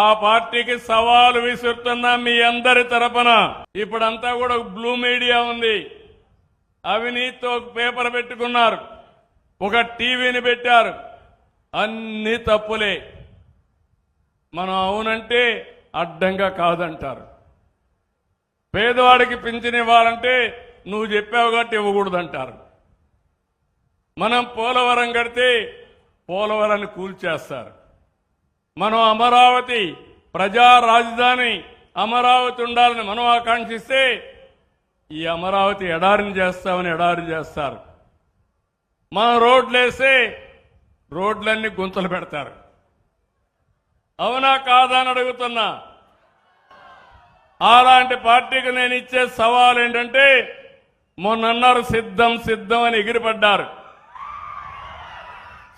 ఆ పార్టీకి సవాలు విసురుతున్నా మీ అందరి తరపున. ఇప్పుడంతా కూడా బ్లూ మీడియా ఉంది, అవినీతితో పేపర్ పెట్టుకున్నారు, ఒక టీవీని పెట్టారు, అన్ని తప్పులే. మనం అవునంటే అడ్డంగా కాదంటారు. పేదవాడికి పింఛన్ ఇవ్వాలంటే నువ్వు చెప్పావు కాబట్టి ఇవ్వకూడదంటారు. మనం పోలవరం కడితే పోలవరాన్ని కూల్చేస్తారు. మనం అమరావతి ప్రజా రాజధాని అమరావతి ఉండాలని మనం ఆకాంక్షిస్తే ఈ అమరావతి ఎడారిని చేస్తామని ఎడారి చేస్తారు. మనం రోడ్లేస్తే రోడ్లన్నీ గుంతలు పెడతారు. అవునా కాదా అని అడుగుతున్నా. అలాంటి పార్టీకి నేను ఇచ్చే సవాల్ ఏంటంటే, మొన్నన్నారు సిద్ధం సిద్ధం అని ఎగిరిపడ్డారు.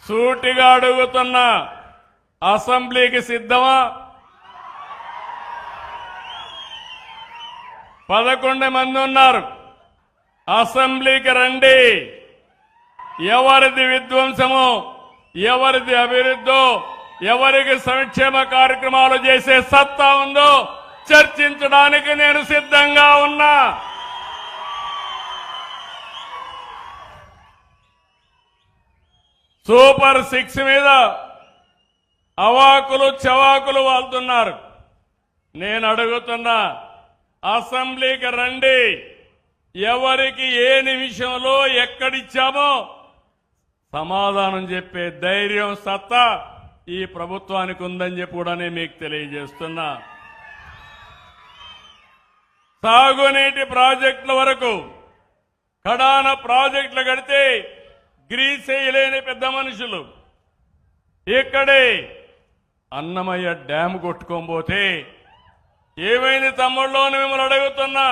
సూటిగా అడుగుతున్నా, అసెంబ్లీకి సిద్ధమా? 11 మంది ఉన్నారు, అసెంబ్లీకి రండి. ఎవరిది విధ్వంసమో, ఎవరిది అభివృద్ధో, ఎవరికి సంక్షేమ కార్యక్రమాలు చేసే సత్తా ఉందో చర్చించడానికి నేను సిద్ధంగా ఉన్నా. సూపర్ 6 మీద అవాకులు చవాకులు వాళ్తున్నారు. నేను అడుగుతున్నా, అసెంబ్లీకి రండి. ఎవరికి ఏ నిమిషంలో ఎక్కడిచ్చామో సమాధానం చెప్పే ధైర్యం సత్తా ఈ ప్రభుత్వానికి ఉందని చెప్పి కూడా నేను మీకు తెలియజేస్తున్నా. సాగునీటి ప్రాజెక్టుల వరకు కడాన ప్రాజెక్టులు కడితే గ్రీస్ వేయలేని పెద్ద మనుషులు ఇక్కడే అన్నమయ్య డ్యామ్ కొట్టుకోబోతే ఏమైంది తమ్ముళ్ళు అని మిమ్మల్ని అడుగుతున్నా.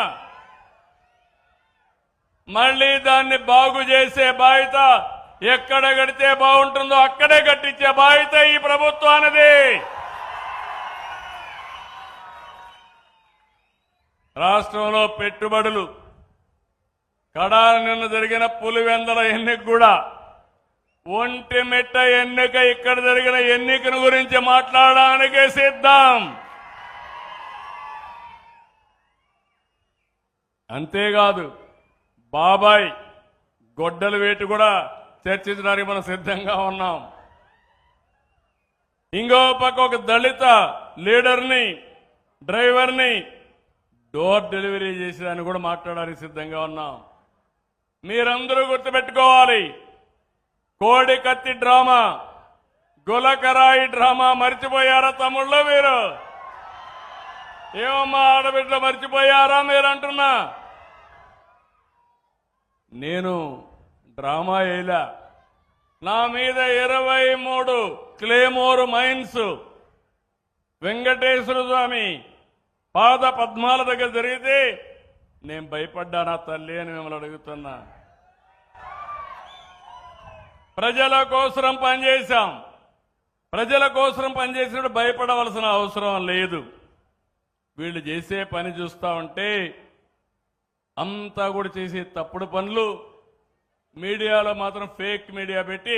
మళ్లీ దాన్ని బాగు చేసే బాధ్యత, ఎక్కడ కడితే బాగుంటుందో అక్కడే కట్టించే బాధ్యత ఈ ప్రభుత్వానిది. రాష్ట్రంలో పెట్టుబడులు కడాన నిన్న జరిగిన పులివెందల ఎన్నిక కూడా ఒంటిమిట్ట ఎన్నిక, ఇక్కడ జరిగిన ఎన్నికను గురించి మాట్లాడడానికి సిద్ధం. అంతేకాదు బాబాయ్ గొడ్డలు వేటు కూడా చర్చించడానికి మనం సిద్ధంగా ఉన్నాం. ఇంకో పక్క ఒక దళిత లీడర్ని, డ్రైవర్ని డోర్ డెలివరీ చేసేదాన్ని కూడా మాట్లాడడానికి సిద్ధంగా ఉన్నాం. మీరందరూ గుర్తుపెట్టుకోవాలి, కోడి కత్తి డ్రామా, గులకరాయి డ్రామా మర్చిపోయారా తమ్ముళ్ళు? మీరు ఏమమ్మా ఆడబిడ్డలు మర్చిపోయారా మీరు అంటున్నా? నేను డ్రామా వేయలా. నా మీద 23 క్లేమోర్ మైన్స్ వెంకటేశ్వర స్వామి పాద పద్మాల దగ్గర జరిగితే నేను భయపడ్డానా తల్లి అని మిమ్మల్ని అడుగుతున్నా. ప్రజల కోసం పనిచేశాం. ప్రజల కోసం పనిచేసినప్పుడు భయపడవలసిన అవసరం లేదు. వీళ్ళు చేసే పని చూస్తా ఉంటే అంతా కూడా చేసే తప్పుడు పనులు, మీడియాలో మాత్రం ఫేక్ మీడియా పెట్టి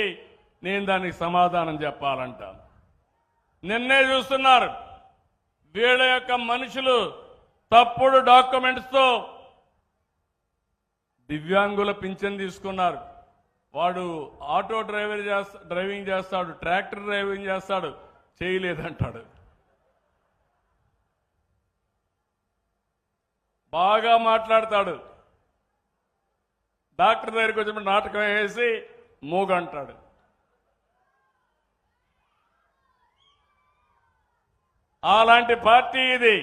నేను దానికి సమాధానం చెప్పాలంట. నిన్నే చూస్తున్నారు వీళ్ళ యొక్క మనుషులు తప్పుడు డాక్యుమెంట్స్తో దివ్యాంగుల పింఛన్ తీసుకున్నారు. వాడు ఆటో డ్రైవింగ్ చేస్తాడు, ట్రాక్టర్ డ్రైవింగ్ చేస్తాడు, చేయలేదంటాడు. బాగా మాట్లాడతాడు. డాక్టర్ దగ్గరికి వచ్చినప్పుడు నాటకం వేసి మూగంటాడు. అలాంటి పార్టీ ఇది.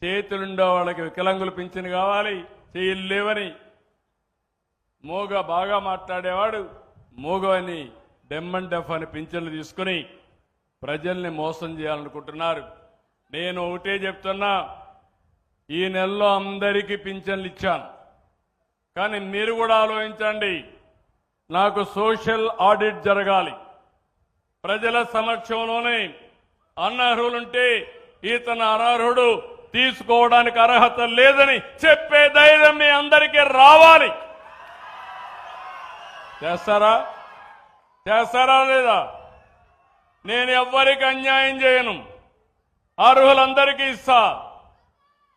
చేతులుండే వాళ్ళకి వికలాంగులు పింఛను కావాలి, చేతులు లేవని మూగ బాగా మాట్లాడేవాడు మూగ అని డెమ్ అండ్ డెఫ్ అని పింఛన్లు తీసుకుని ప్రజల్ని మోసం చేయాలనుకుంటున్నారు. నేను ఒకటే చెప్తున్నా, ఈ నెలలో అందరికీ పింఛన్లు ఇచ్చాను. కానీ మీరు కూడా ఆలోచించండి, నాకు సోషల్ ఆడిట్ జరగాలి. ప్రజల సమక్షంలోనే అనర్హులుంటే ఇతను అనర్హుడు, తీసుకోవడానికి అర్హత లేదని చెప్పే ధైర్యం మీ అందరికీ రావాలి. చేస్తారా లేదా? నేను ఎవ్వరికి అన్యాయం చేయను. అర్హులందరికీ ఇస్తా.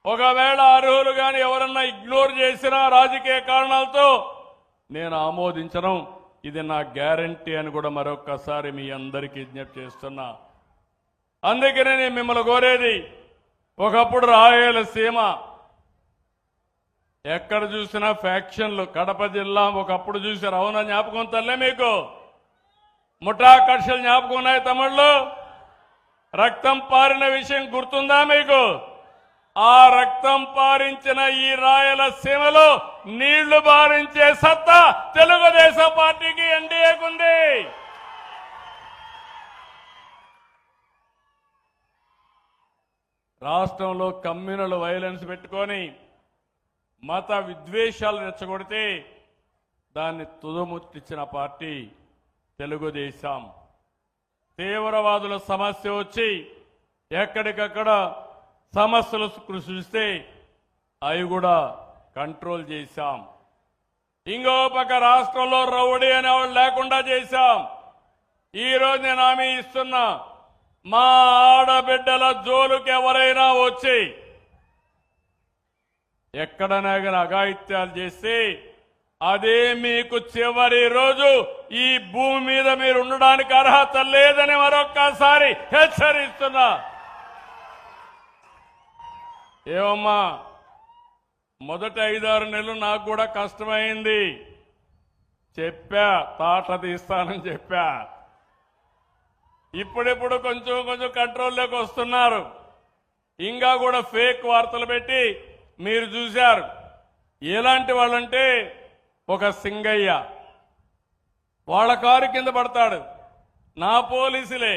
ఒకవేళ అర్హులు గాని ఎవరన్నా ఇగ్నోర్ చేసినా రాజకీయ కారణాలతో నేను ఆమోదించను. ఇది నా గ్యారంటీ అని కూడా మరొక్కసారి మీ అందరికీ విజ్ఞప్తి చేస్తున్నా. అందుకనే నేను మిమ్మల్ని కోరేది, ఒకప్పుడు రాయలసీమ ఎక్కడ చూసినా ఫ్యాక్షన్లు, కడప జిల్లా ఒకప్పుడు చూశారు, అవునా? జ్ఞాపకం తల్లే మీకు? ముఠా కక్షలు జ్ఞాపకం ఉన్నాయి తమ్ముళ్ళు? రక్తం పారిన విషయం గుర్తుందా మీకు? ఆ రక్తం పారించిన ఈ రాయలసీమలో నీళ్లు బారించే సత్తా తెలుగుదేశం పార్టీకి, ఎన్డీఏకుంది. రాష్ట్రంలో కమ్యూనల్ వైలెన్స్ పెట్టుకొని మత విద్వేషాలు రెచ్చగొడితే దాన్ని తుదముట్టించిన పార్టీ తెలుగుదేశం. తీవ్రవాదుల సమస్య వచ్చి ఎక్కడికక్కడ సమస్యలు సృష్టిస్తే అవి కూడా కంట్రోల్ చేశాం. ఇంకో పక్క రాష్ట్రంలో రౌడీ అనేవాళ్ళు లేకుండా చేశాం. ఈరోజు నేను హామీ ఇస్తున్నా, మా ఆడబిడ్డల జోలుకి ఎవరైనా వచ్చి ఎక్కడైనా కానీ అఘాయిత్యాలు చేస్తే అదే మీకు చివరి రోజు ఈ భూమి మీద మీరు ఉండడానికి అర్హత లేదని మరొక్కసారి హెచ్చరిస్తున్నా. ఏమమ్మా, మొదటి 5-6 నెలలు నాకు కూడా కష్టమైంది. చెప్పా, తాట తీస్తానని చెప్పా. ఇప్పుడిప్పుడు కొంచెం కొంచెం కంట్రోల్లోకి వస్తున్నారు. ఇంకా కూడా ఫేక్ వార్తలు పెట్టి మీరు చూశారు. ఎలాంటి వాళ్ళంటే, ఒక సింగయ్య వాళ్ళ కారు కింద పడతాడు, నా పోలీసులే,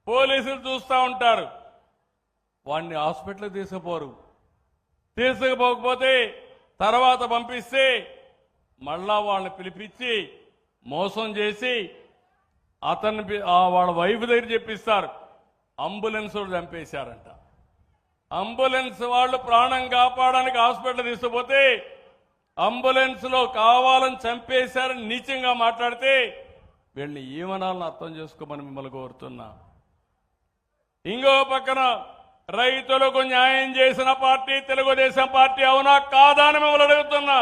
పోలీసులు చూస్తూ ఉంటారు, వాడిని హాస్పిటల్కి తీసుకుపోరు. తీసుకుపోకపోతే తర్వాత పంపిస్తే మళ్ళా వాళ్ళని పిలిపించి మోసం చేసి అతన్ని వాళ్ళ వైఫ్ దగ్గర చెప్పిస్తారు, అంబులెన్స్ చంపేశారంట. అంబులెన్స్ వాళ్ళు ప్రాణం కాపాడడానికి హాస్పిటల్ తీసుకుపోతే అంబులెన్స్ లో కావాలని చంపేశారని నీచంగా మాట్లాడితే వీళ్ళని ఏమనాలని అర్థం చేసుకోమని మిమ్మల్ని కోరుతున్నా. ఇంకో పక్కన రైతులకు న్యాయం చేసిన పార్టీ తెలుగుదేశం పార్టీ, అవునా కాదా అని మిమ్మల్ని అడుగుతున్నా.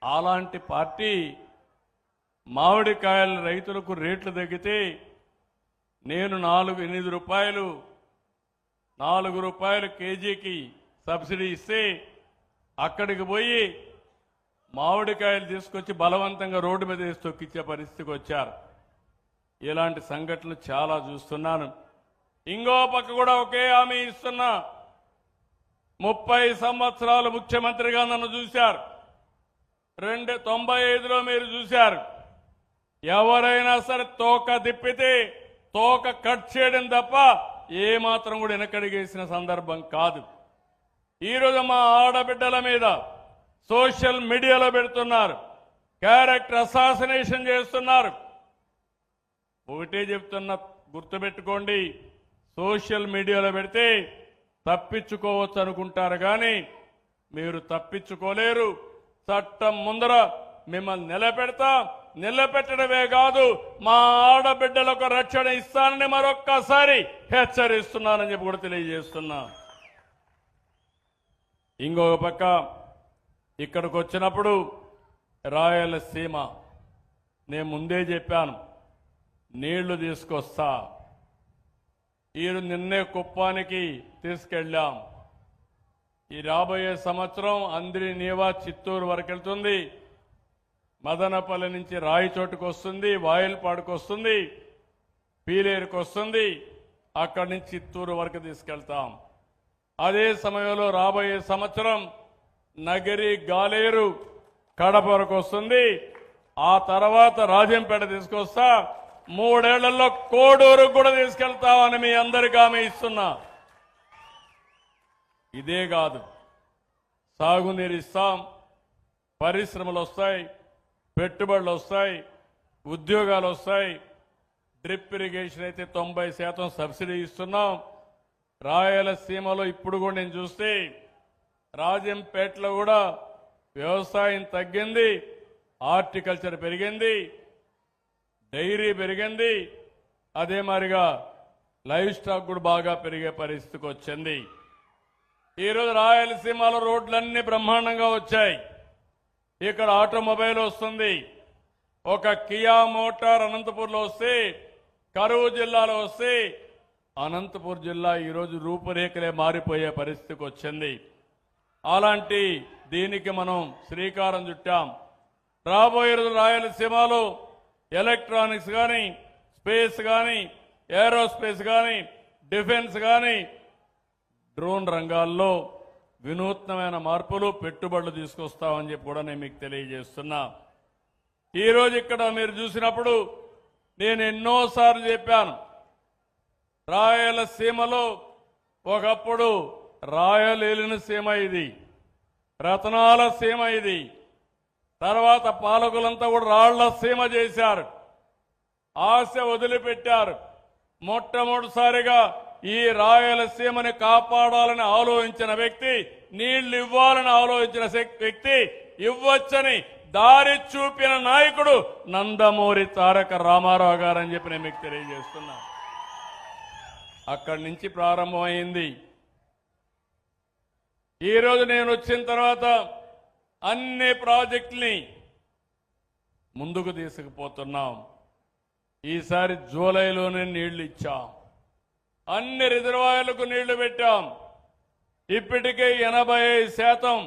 అలాంటి పార్టీ మామిడికాయల రైతులకు రేట్లు తగ్గితే నేను 4-8 రూపాయలు 4 రూపాయలు కేజీకి సబ్సిడీ ఇస్తే అక్కడికి పోయి మామిడికాయలు తీసుకొచ్చి బలవంతంగా రోడ్డు మీద వేసి తొక్కిచ్చే పరిస్థితికి వచ్చారు. ఇలాంటి సంఘటనలు చాలా చూస్తున్నాను. ఇంకో పక్క కూడా ఒకే హామీ ఇస్తున్నా. 30 సంవత్సరాలు ముఖ్యమంత్రిగా నన్ను చూశారు. 95లో మీరు చూశారు. ఎవరైనా సరే తోక తిప్పితే తోక కట్ చేయడం తప్ప ఏమాత్రం కూడా వెనకడిగేసిన సందర్భం కాదు. ఈరోజు మా ఆడబిడ్డల మీద సోషల్ మీడియాలో పెడుతున్నారు, క్యారెక్టర్ అసాసినేషన్ చేస్తున్నారు. ఒకటే చెప్తున్నా, గుర్తుపెట్టుకోండి, సోషల్ మీడియాలో పెడితే తప్పించుకోవచ్చు అనుకుంటారు కానీ మీరు తప్పించుకోలేరు. చట్టం ముందర మిమ్మల్ని నిలబెట్టడమే కాదు, మా ఆడబిడ్డలకు రక్షణ ఇస్తానని మరొక్కసారి హెచ్చరిస్తున్నానని చెప్పి కూడా తెలియజేస్తున్నా. ఇంకొక పక్క ఇక్కడికి వచ్చినప్పుడు రాయలసీమ నేను ముందే చెప్పాను, నీళ్లు తీసుకొస్తా. నిన్నే కుప్పానికి తీసుకెళ్ళాం. ఈ రాబోయే సంవత్సరం అంద్రి నీవా చిత్తూరు వరకు వెళ్తుంది, మదనపల్లి నుంచి రాయిచోటుకు వస్తుంది, వాయిల్పాడుకు వస్తుంది, పీలేరుకు వస్తుంది, అక్కడి నుంచి చిత్తూరు వరకు తీసుకెళ్తాం. అదే సమయంలో రాబోయే సంవత్సరం నగరి గాలేరు కడప వరకు వస్తుంది. ఆ తర్వాత రాజంపేట తీసుకొస్తా. 3 ఏళ్లలో కోడూరు కూడా తీసుకెళ్తామని మీ అందరికీ హామీ ఇస్తున్నా. ఇదే కాదు, సాగునీరు ఇస్తాం, పరిశ్రమలు వస్తాయి, పెట్టుబడులు వస్తాయి, ఉద్యోగాలు వస్తాయి. డ్రిప్ ఇరిగేషన్ అయితే 90% సబ్సిడీ ఇస్తున్నాం. రాయలసీమలో ఇప్పుడు కూడా నేను చూస్తే రాజంపేటలో కూడా వ్యవసాయం తగ్గింది, హార్టికల్చర్ పెరిగింది, డైరీ పెరిగింది, అదే మాదిరిగా లైవ్ స్టాక్ కూడా బాగా పెరిగే పరిస్థితికి వచ్చింది. ఈరోజు రాయలసీమలో రోడ్లన్నీ బ్రహ్మాండంగా వచ్చాయి. ఇక్కడ ఆటోమొబైల్ వస్తుంది. ఒక కియా మోటార్ అనంతపూర్లో వస్తే, కరువు జిల్లాలో వస్తే, అనంతపూర్ జిల్లా ఈరోజు రూపురేఖలే మారిపోయే పరిస్థితికి వచ్చింది. అలాంటి దీనికి మనం శ్రీకారం చుట్టాం. రాబోయే రోజు రాయలసీమలో ఎలక్ట్రానిక్స్ కానీ, స్పేస్ కానీ, ఏరోస్పేస్ కానీ, డిఫెన్స్ కానీ, డ్రోన్ రంగాల్లో వినూత్నమైన మార్పులు పెట్టుబడులు తీసుకొస్తామని చెప్పి కూడా నేను మీకు తెలియజేస్తున్నా. ఈరోజు ఇక్కడ మీరు చూసినప్పుడు నేను ఎన్నోసార్లు చెప్పాను, రాయలసీమలో ఒకప్పుడు రాయలేలిన సీమ ఇది, రతనాల సీమ ఇది. తర్వాత పాలకులంతా కూడా రాళ్ల సీమ చేశారు, ఆశ వదిలిపెట్టారు. మొట్టమొదటిసారిగా ఈ రాయలసీమని కాపాడాలని ఆలోచించిన వ్యక్తి, నీళ్లు ఇవ్వాలని ఆలోచించిన వ్యక్తి, ఇవ్వచ్చని దారి చూపిన నాయకుడు నందమూరి తారక రామారావు గారని చెప్పి నేను మీకు తెలియజేస్తున్నా. అక్కడి నుంచి ప్రారంభమైంది. ఈరోజు నేను వచ్చిన తర్వాత అన్ని ప్రాజెక్టుల్ని ముందుకు తీసుకుపోతున్నాం. ఈసారి జూలైలోనే నీళ్లు ఇచ్చాం. అన్ని రిజర్వాయర్లకు నీళ్లు పెట్టాం. ఇప్పటికే 85%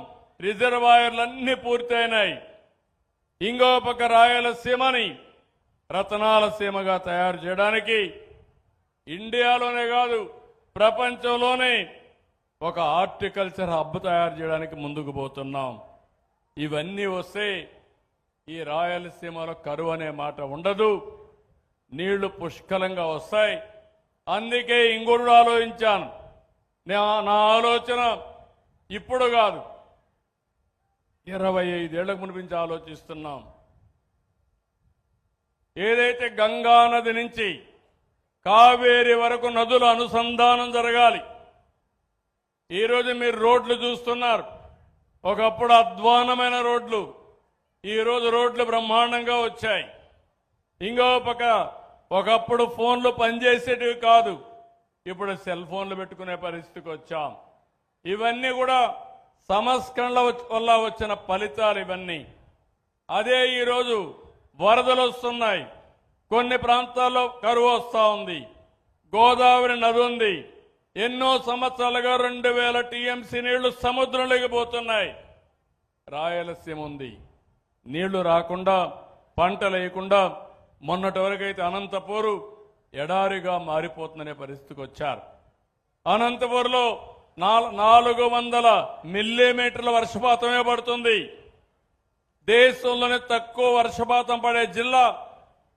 రిజర్వాయర్లన్నీ పూర్తయినాయి. ఇంకో పక్క రాయలసీమని రతనాల సీమగా తయారు చేయడానికి ఇండియాలోనే కాదు ప్రపంచంలోనే ఒక హార్టికల్చర్ హబ్ తయారు చేయడానికి ముందుకు పోతున్నాం. ఇవన్నీ వస్తే ఈ రాయలసీమలో కరువు అనే మాట ఉండదు, నీళ్లు పుష్కలంగా వస్తాయి. అందుకే ఇంకొకటి ఆలోచించాను. నా ఆలోచన ఇప్పుడు కాదు, 25 ఏళ్లకు మునిపించి ఆలోచిస్తున్నాం. ఏదైతే గంగా నది నుంచి కావేరి వరకు నదుల అనుసంధానం జరగాలి. ఈరోజు మీరు రోడ్లు చూస్తున్నారు, ఒకప్పుడు అధ్వానమైన రోడ్లు, ఈరోజు రోడ్లు బ్రహ్మాండంగా వచ్చాయి. ఇంకో పక్క ఒకప్పుడు ఫోన్లు పనిచేసేటివి కాదు, ఇప్పుడు సెల్ ఫోన్లు పెట్టుకునే పరిస్థితికి వచ్చాం. ఇవన్నీ కూడా సంస్కరణల వల్ల వచ్చిన ఫలితాలు ఇవన్నీ. అదే ఈరోజు వరదలు వస్తున్నాయి, కొన్ని ప్రాంతాల్లో కరువు వస్తూ ఉంది. గోదావరి నది ఉంది, ఎన్నో సంవత్సరాలుగా 2000 టీఎంసీ నీళ్లు సముద్రంలోకి పోతున్నాయి. రాయలసీమ ఉంది, నీళ్లు రాకుండా పంటలు వేయకుండా మొన్నటి వరకైతే అనంతపూరు ఎడారిగా మారిపోతుందనే పరిస్థితికి వచ్చారు. అనంతపూర్లో 400 మిల్లీమీటర్ల వర్షపాతమే పడుతుంది. దేశంలోనే తక్కువ వర్షపాతం పడే జిల్లా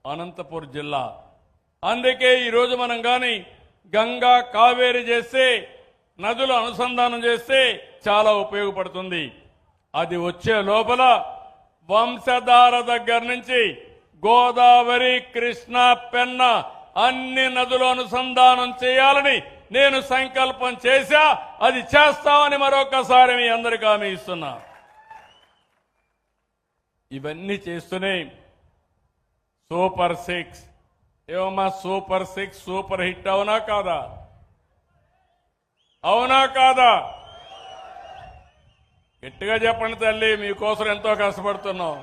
అనంతపూర్ జిల్లా. అందుకే ఈరోజు మనం కానీ గంగా కావేరి చేస్తే, నదులు అనుసంధానం చేస్తే చాలా ఉపయోగపడుతుంది. అది వచ్చే లోపల వంశధార దగ్గర నుంచి గోదావరి, కృష్ణ, పెన్న అన్ని నదులు అనుసంధానం చేయాలని నేను సంకల్పం చేశా. అది చేస్తామని మరొకసారి మీ అందరికీ హామీ ఇస్తున్నా. ఇవన్నీ చేస్తూనే సూపర్ 6 ఏమమ్మా, సూపర్ 6 సూపర్ హిట్ అవునా కాదా? అవునా కాదా? గట్టిగా చెప్పండి తల్లి, మీకోసం ఎంతో కష్టపడుతున్నాం.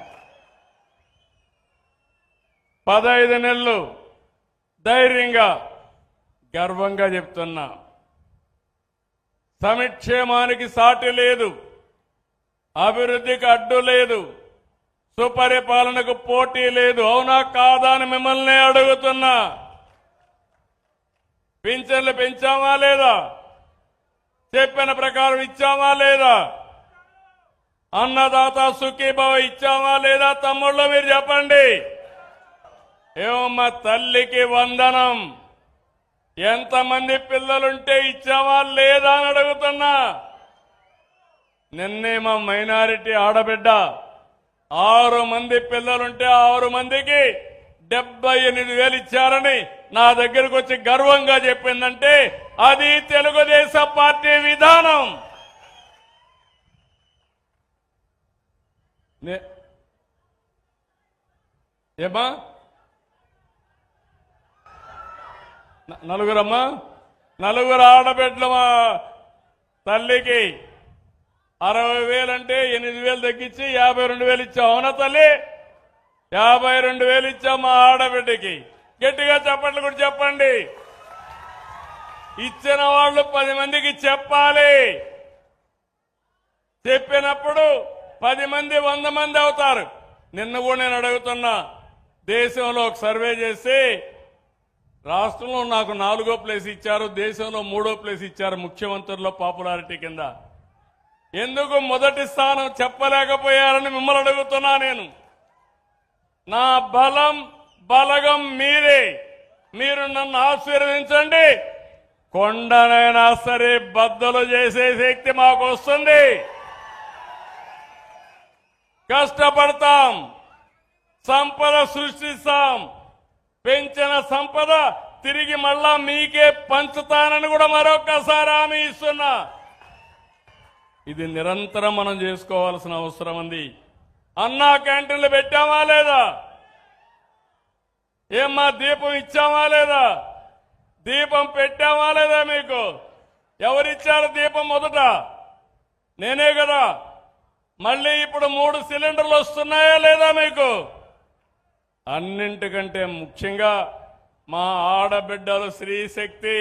15 నెలలు ధైర్యంగా గర్వంగా చెప్తున్నా, సంక్షేమానికి సాటి లేదు, అభివృద్ధికి అడ్డు లేదు, సుపరిపాలనకు పోటీ లేదు. అవునా కాదా అని మిమ్మల్ని అడుగుతున్నా. పింఛన్లు పెంచామా లేదా? చెప్పిన ప్రకారం ఇచ్చామా లేదా? అన్నదాత సుఖీభవ ఇచ్చామా లేదా? తమ్ముళ్ళు మీరు చెప్పండి. ఏమమ్మా, తల్లికి వందనం ఎంతమంది పిల్లలుంటే ఇచ్చామా లేదా అని అడుగుతున్నా. నిన్నే మా మైనారిటీ ఆడబిడ్డ 6 మంది పిల్లలుంటే 6 మందికి 78,000 ఇచ్చారని నా దగ్గరకు వచ్చి గర్వంగా చెప్పిందంటే అది తెలుగుదేశం పార్టీ విధానం. ఏమా నలుగురమ్మా, నలుగురు ఆడబిడ్డల మా తల్లికి 60,000 అంటే 8,000 తగ్గించి 52,000 ఇచ్చాం. అవునా తల్లి? 52,000 ఇచ్చాం మా ఆడబిడ్డకి. గట్టిగా చప్పట్లు కూడా చెప్పండి. ఇచ్చిన వాళ్ళు 10 మందికి చెప్పాలి. చెప్పినప్పుడు 10 మంది 100 మంది అవుతారు. నిన్న కూడా నేను అడుగుతున్నా, దేశంలో ఒక సర్వే చేసి రాష్ట్రంలో నాకు 4వ ప్లేస్ ఇచ్చారు, దేశంలో 3వ ప్లేస్ ఇచ్చారు ముఖ్యమంత్రుల్లో పాపులారిటీ కింద. ఎందుకు మొదటి స్థానం చెప్పలేకపోయారని మిమ్మల్ని అడుగుతున్నా. నేను నా బలగం మీరే. మీరు నన్ను ఆశీర్వదించండి. కొండనైనా సరే బద్దలు చేసే శక్తి మాకు వస్తుంది. కష్టపడతాం, సంపద సృష్టిస్తాం. పెంచిన సంపద తిరిగి మళ్ళా మీకే పంచుతానని కూడా మరొక్కసారి హామీ ఇస్తున్నా. ఇది నిరంతరం మనం చేసుకోవాల్సిన అవసరం ఉంది. అన్నా క్యాంటీన్లు పెట్టామా లేదా? ఏమ్మా దీపం ఇచ్చామా లేదా? దీపం పెట్టామా లేదా? మీకు ఎవరిచ్చారు దీపం? మొదట నేనే కదా. మళ్ళీ ఇప్పుడు 3 సిలిండర్లు వస్తున్నాయా లేదా మీకు? అన్నింటికంటే ముఖ్యంగా మా ఆడబిడ్డలు స్త్రీశక్తి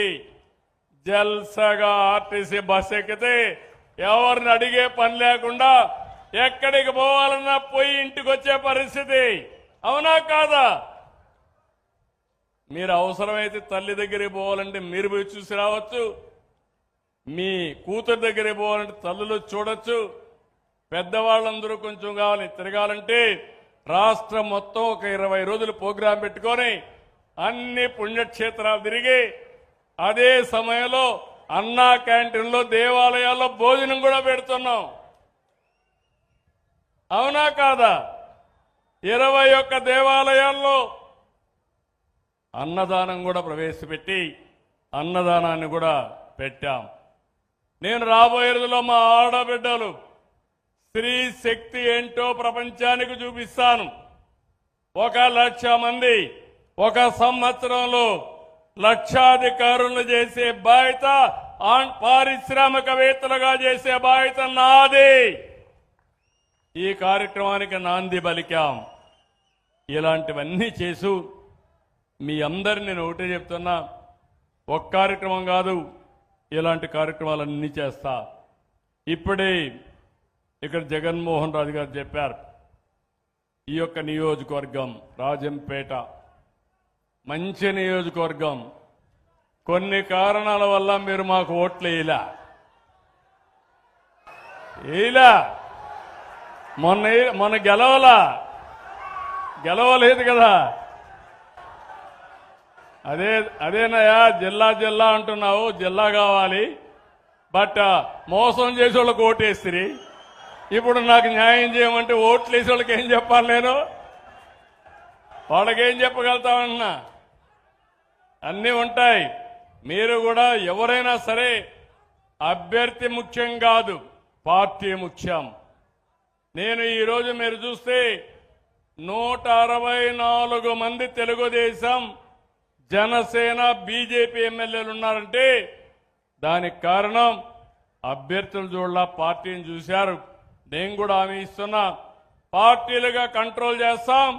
జల్సగా ఆర్టీసీ బస్ ఎక్కితే ఎవరిని అడిగే పని లేకుండా ఎక్కడికి పోవాలన్నా పోయి ఇంటికి వచ్చే పరిస్థితి. అవునా కాదా? మీరు అవసరమైతే తల్లి దగ్గరికి పోవాలంటే మీరు పోయి చూసి రావచ్చు. మీ కూతురు దగ్గరికి పోవాలంటే తల్లులు చూడొచ్చు. పెద్దవాళ్ళందరూ కొంచెం కావాలి తిరగాలంటే రాష్ట్రం మొత్తం ఒక 20 రోజులు ప్రోగ్రాం పెట్టుకొని అన్ని పుణ్యక్షేత్రాలు తిరిగి అదే సమయంలో అన్నా క్యాంటీన్లో దేవాలయాల్లో భోజనం కూడా పెడుతున్నాం. అవునా కాదా? 21 దేవాలయాల్లో అన్నదానం కూడా ప్రవేశపెట్టి అన్నదానాన్ని కూడా పెట్టాం. నేను రాబోయే రోజుల్లో మా ఆడబిడ్డలు స్త్రీ శక్తి ఏంటో ప్రపంచానికి చూపిస్తాను. 1,00,000 మంది ఒక సంవత్సరంలో లక్షాధికారులను చేసే బాధ్యత, పారిశ్రామికవేత్తలుగా చేసే బాధ్యత నాది. ఈ కార్యక్రమానికి నాంది పలికాం. ఇలాంటివన్నీ చేసు మీ అందరిని నేను ఒకటే చెప్తున్నా, ఒక్క కార్యక్రమం కాదు, ఇలాంటి కార్యక్రమాలన్నీ చేస్తా. ఇప్పుడే ఇక్కడ జగన్మోహన్ రెడ్డి గారు చెప్పారు, ఈ యొక్క నియోజకవర్గం రాజంపేట మంచి నియోజకవర్గం. కొన్ని కారణాల వల్ల మీరు మాకు ఓట్లు వేయలా. మొన్న గెలవలేదు కదా. అదేనయ్యా జిల్లా అంటున్నావు, జిల్లా కావాలి. బట్ మోసం చేసే వాళ్ళకి ఓటేసిరి. ఇప్పుడు నాకు న్యాయం చేయమంటే ఓట్లు వేసే వాళ్ళకి ఏం చెప్పాలి? నేను వాళ్ళకేం చెప్పగలుగుతామన్నా? అన్నీ ఉంటాయి. మీరు కూడా ఎవరైనా సరే అభ్యర్థి ముఖ్యం కాదు, పార్టీ ముఖ్యం. నేను ఈరోజు మీరు చూస్తే 164 మంది తెలుగుదేశం, జనసేన, బీజేపీ ఎమ్మెల్యేలు ఉన్నారంటే దానికి కారణం అభ్యర్థులు చూడలా, పార్టీని చూశారు. నేను కూడా హామీ ఇస్తున్నా, పార్టీలుగా కంట్రోల్ చేస్తాం,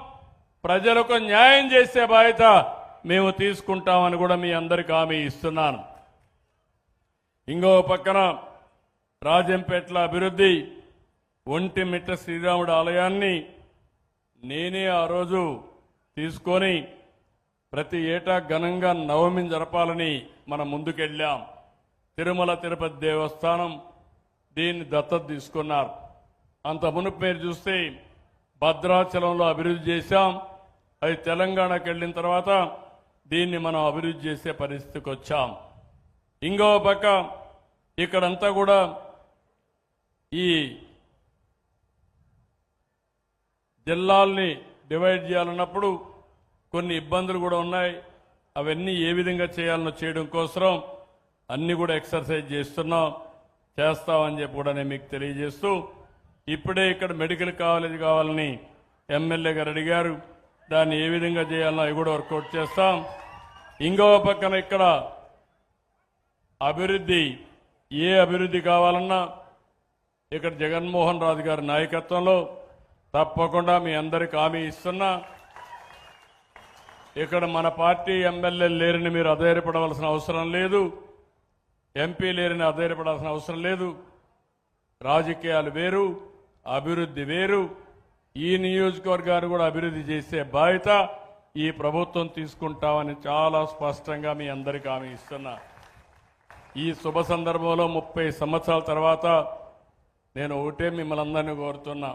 ప్రజలకు న్యాయం చేసే బాధ్యత మేము తీసుకుంటామని కూడా మీ అందరికీ హామీ ఇస్తున్నాను. ఇంకో పక్కన రాజంపేటల అభివృద్ధి, ఒంటిమిట్ట శ్రీరాముడు ఆలయాన్ని నేనే ఆ రోజు తీసుకొని ప్రతి ఏటా ఘనంగా నవమిని జరపాలని మనం ముందుకెళ్ళాం. తిరుమల తిరుపతి దేవస్థానం దీన్ని దత్తత తీసుకున్నారు. అంత మునుపు మీరు చూస్తే భద్రాచలంలో అభివృద్ధి చేశాం. అది తెలంగాణకు వెళ్ళిన తర్వాత దీన్ని మనం అభివృద్ధి చేసే పరిస్థితికి వచ్చాం. ఇంకో పక్క ఇక్కడంతా కూడా ఈ జిల్లాల్ని డివైడ్ చేయాలన్నప్పుడు కొన్ని ఇబ్బందులు కూడా ఉన్నాయి. అవన్నీ ఏ విధంగా చేయాలనో చేయడం కోసం అన్ని కూడా ఎక్సర్సైజ్ చేస్తామని చెప్పి కూడా నేను మీకు తెలియజేస్తూ, ఇప్పుడే ఇక్కడ మెడికల్ కాలేజ్ కావాలని ఎమ్మెల్యే గారు అడిగారు. దాన్ని ఏ విధంగా చేయాలనో అవి కూడా వర్కౌట్ చేస్తాం. ఇంకో పక్కన ఇక్కడ అభివృద్ధి, ఏ అభివృద్ధి కావాలన్నా ఇక్కడ జగన్మోహన్ రెడ్డి గారి నాయకత్వంలో తప్పకుండా మీ అందరికి హామీ ఇస్తున్నా. ఇక్కడ మన పార్టీ ఎమ్మెల్యేలు లేరని మీరు అధైర్యపడవలసిన అవసరం లేదు, ఎంపీ లేరని అధైర్యపడాల్సిన అవసరం లేదు. రాజకీయాలు వేరు, అభివృద్ధి వేరు. ఈ నియోజకవర్గాన్ని కూడా అభివృద్ధి చేసే బాధ్యత ఈ ప్రభుత్వం తీసుకుంటామని చాలా స్పష్టంగా మీ అందరికీ హామీ ఇస్తున్నా. ఈ శుభ సందర్భంలో 30 సంవత్సరాల తర్వాత నేను ఒకటే మిమ్మల్ని అందరినీ కోరుతున్నా.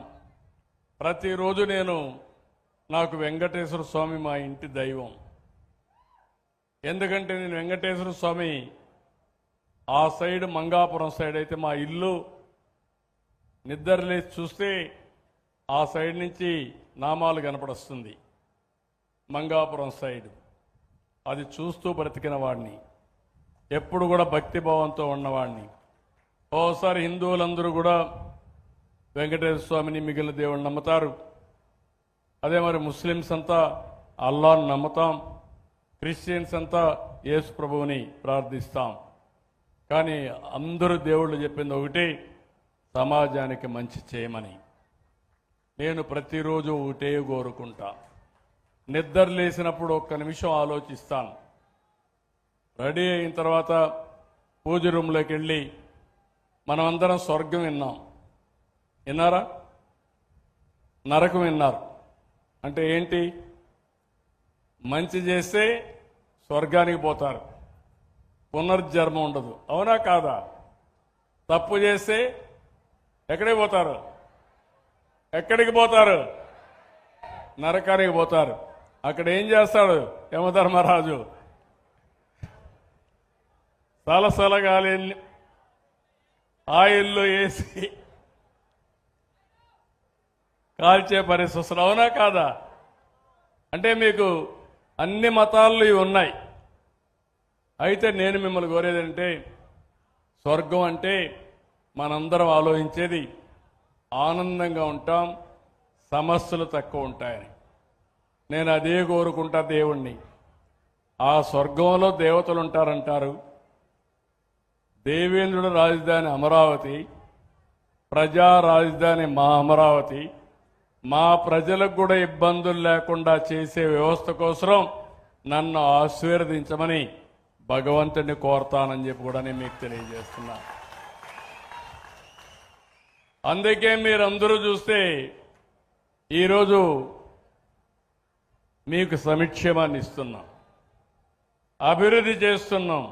ప్రతిరోజు నాకు వెంకటేశ్వర స్వామి మా ఇంటి దైవం. ఎందుకంటే నేను వెంకటేశ్వర స్వామి ఆ సైడ్ మంగాపురం సైడ్ అయితే మా ఇల్లు నిద్రలేసి చూస్తే ఆ సైడ్ నుంచి నామాలు కనపడొస్తుంది. మంగాపురం సైడ్ అది చూస్తూ బ్రతికిన వాడిని, ఎప్పుడు కూడా భక్తిభావంతో ఉన్నవాడిని. ఓసారి హిందువులందరూ కూడా వెంకటేశ్వర స్వామిని మిగిలిన దేవుడిని నమ్ముతారు. అదే మరి ముస్లిమ్స్ అంతా అల్లాహ్ని నమ్ముతాం, క్రిస్టియన్స్ అంతా యేసు ప్రభువుని ప్రార్థిస్తాం. కానీ అందరూ దేవుళ్ళు చెప్పింది ఒకటి, సమాజానికి మంచి చేయమని. నేను ప్రతిరోజు ఒకటే కోరుకుంటా. నిద్ర లేసినప్పుడు ఒక్క నిమిషం ఆలోచిస్తాను. రెడీ అయిన తర్వాత పూజ రూమ్లోకి వెళ్ళి మనమందరం స్వర్గం విన్నాం, విన్నారా? నరకం విన్నారు. అంటే ఏంటి? మంచి చేస్తే స్వర్గానికి పోతారు, పునర్జన్మ ఉండదు. అవునా కాదా? తప్పు చేస్తే ఎక్కడికి పోతారు? ఎక్కడికి పోతారు? నరకానికి పోతారు. అక్కడ ఏం చేస్తాడు యమధర్మరాజు? సలసలగాలి ఆయిల్లో వేసి కాల్చే పరిస్థితులు. అవునా కాదా? అంటే మీకు అన్ని మతాల్లో ఇవి ఉన్నాయి. అయితే నేను మిమ్మల్ని కోరేదంటే, స్వర్గం అంటే మనందరం ఆలోచించేది ఆనందంగా ఉంటాం, సమస్యలు తక్కువ ఉంటాయని. నేను అదే కోరుకుంటా దేవుణ్ణి. ఆ స్వర్గంలో దేవతలు ఉంటారంటారు. దేవేంద్రుడు రాజధాని అమరావతి, ప్రజా రాజధాని మా అమరావతి. మా ప్రజలకు కూడా ఇబ్బందులు లేకుండా చేసే వ్యవస్థ కోసం నన్ను ఆశీర్వదించమని భగవంతుడిని కోరతానని చెప్పి కూడా నేను మీకు తెలియజేస్తున్నా. అందుకే మీరందరూ చూస్తే ఈరోజు మీకు సంక్షేమాన్ని ఇస్తున్నాం, అభివృద్ధి చేస్తున్నాం.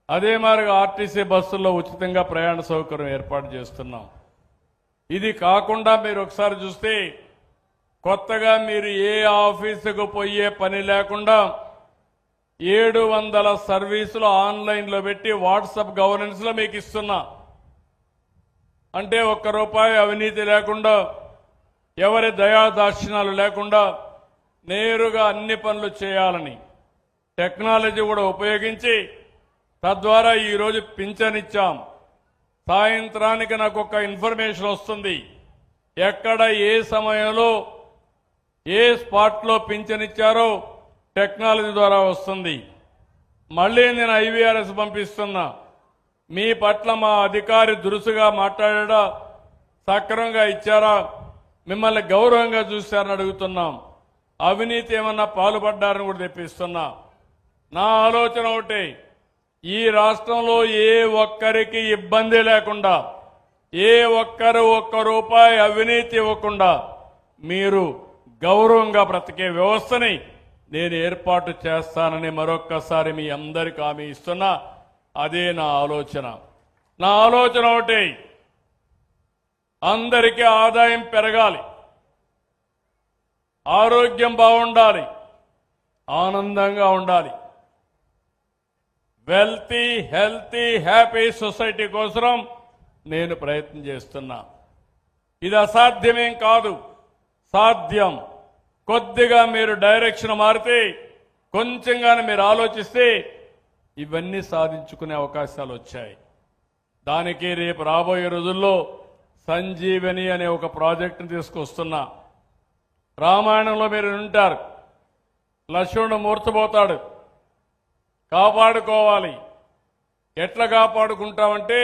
అదే మాదిరిగా ఆర్టీసీ బస్సుల్లో ఉచితంగా ప్రయాణ సౌకర్యం ఏర్పాటు చేస్తున్నాం. ఇది కాకుండా మీరు ఒకసారి చూస్తే కొత్తగా మీరు ఏ ఆఫీసుకు పోయే పని లేకుండా 700 సర్వీసులు ఆన్లైన్లో పెట్టి వాట్సాప్ గవర్నెన్స్లో మీకు ఇస్తున్నా. అంటే ₹1 అవినీతి లేకుండా, ఎవరి దయాదాక్షిణాలు లేకుండా నేరుగా అన్ని పనులు చేయాలని టెక్నాలజీ కూడా ఉపయోగించి తద్వారా ఈరోజు పింఛన్ ఇచ్చాం. సాయంత్రానికి నాకు ఒక ఇన్ఫర్మేషన్ వస్తుంది, ఎక్కడ ఏ సమయంలో ఏ స్పాట్లో పింఛన్ ఇచ్చారో టెక్నాలజీ ద్వారా వస్తుంది. మళ్ళీ నేను ఐవీఆర్ఎస్ పంపిస్తున్నా. మీ పట్ల మా అధికారి దురుసుగా మాట్లాడా, సక్రమంగా ఇచ్చారా, మిమ్మల్ని గౌరవంగా చూశారని అడుగుతున్నాం. అవినీతి ఏమన్నా పాల్పడ్డారని కూడా తెప్పిస్తున్నా. నా ఆలోచన ఒకటి, ఈ రాష్ట్రంలో ఏ ఒక్కరికి ఇబ్బంది లేకుండా, ఏ ఒక్కరు ₹1 అవినీతి ఇవ్వకుండా మీరు గౌరవంగా బ్రతికే వ్యవస్థని నేను ఏర్పాటు చేస్తానని మరొక్కసారి మీ అందరికీ హామీ ఇస్తున్నా. అదే నా ఆలోచన. నా ఆలోచన ఒకటి, అందరికీ ఆదాయం పెరగాలి, ఆరోగ్యం బాగుండాలి, ఆనందంగా ఉండాలి. వెల్తీ, హెల్తీ, హ్యాపీ సొసైటీ కోసం నేను ప్రయత్నం చేస్తున్నా. ఇది అసాధ్యమేం కాదు, సాధ్యం. కొద్దిగా మీరు డైరెక్షన్ మారితే, కొంచెంగానే మీరు ఆలోచిస్తే ఇవన్నీ సాధించుకునే అవకాశాలు వచ్చాయి. దానికి రేపు రాబోయే రోజుల్లో సంజీవని అనే ఒక ప్రాజెక్టును తీసుకొస్తున్నా. రామాయణంలో మీరు ఉంటారు, లక్ష్మణుడు మూర్చబోతాడు. కాపాడుకోవాలి. ఎట్లా కాపాడుకుంటామంటే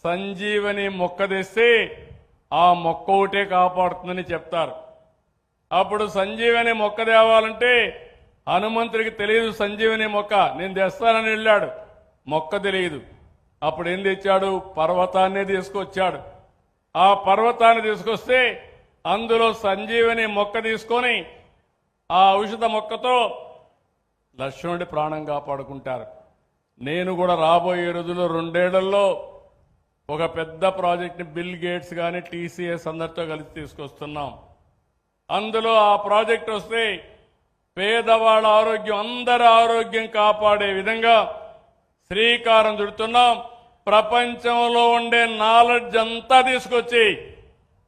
సంజీవని మొక్క తెస్తే ఆ మొక్క ఒకటే కాపాడుతుందని చెప్తారు. అప్పుడు సంజీవని మొక్క తేవాలంటే హనుమంతుడికి తెలియదు సంజీవని మొక్క. నేను తెస్తానని వెళ్ళాడు, మొక్క తెలియదు. అప్పుడు ఏం తెచ్చాడు? పర్వతాన్నే తీసుకొచ్చాడు. ఆ పర్వతాన్ని తీసుకొస్తే అందులో సంజీవని మొక్క తీసుకొని ఆ ఔషధ మొక్కతో లక్ష్మణుడి ప్రాణం కాపాడుకుంటారు. నేను కూడా రాబోయే రోజుల్లో 2 ఏళ్లలో ఒక పెద్ద ప్రాజెక్ట్ని బిల్ గేట్స్ కానీ టీసీఎస్ అందరితో కలిసి తీసుకొస్తున్నాం. అందులో ఆ ప్రాజెక్ట్ వస్తే పేదవాళ్ళ ఆరోగ్యం, అందరి ఆరోగ్యం కాపాడే విధంగా శ్రీకారం చుడుతున్నాం. ప్రపంచంలో ఉండే నాలెడ్జ్ అంతా తీసుకొచ్చి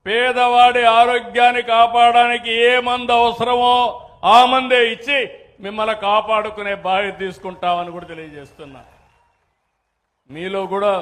పేదవాడి ఆరోగ్యాన్ని కాపాడడానికి ఏ మందు అవసరమో ఆ మందే ఇచ్చి మిమ్మల్ని కాపాడుకునే బాధ్యత తీసుకుంటామని కూడా తెలియజేస్తున్నా. మీలో కూడా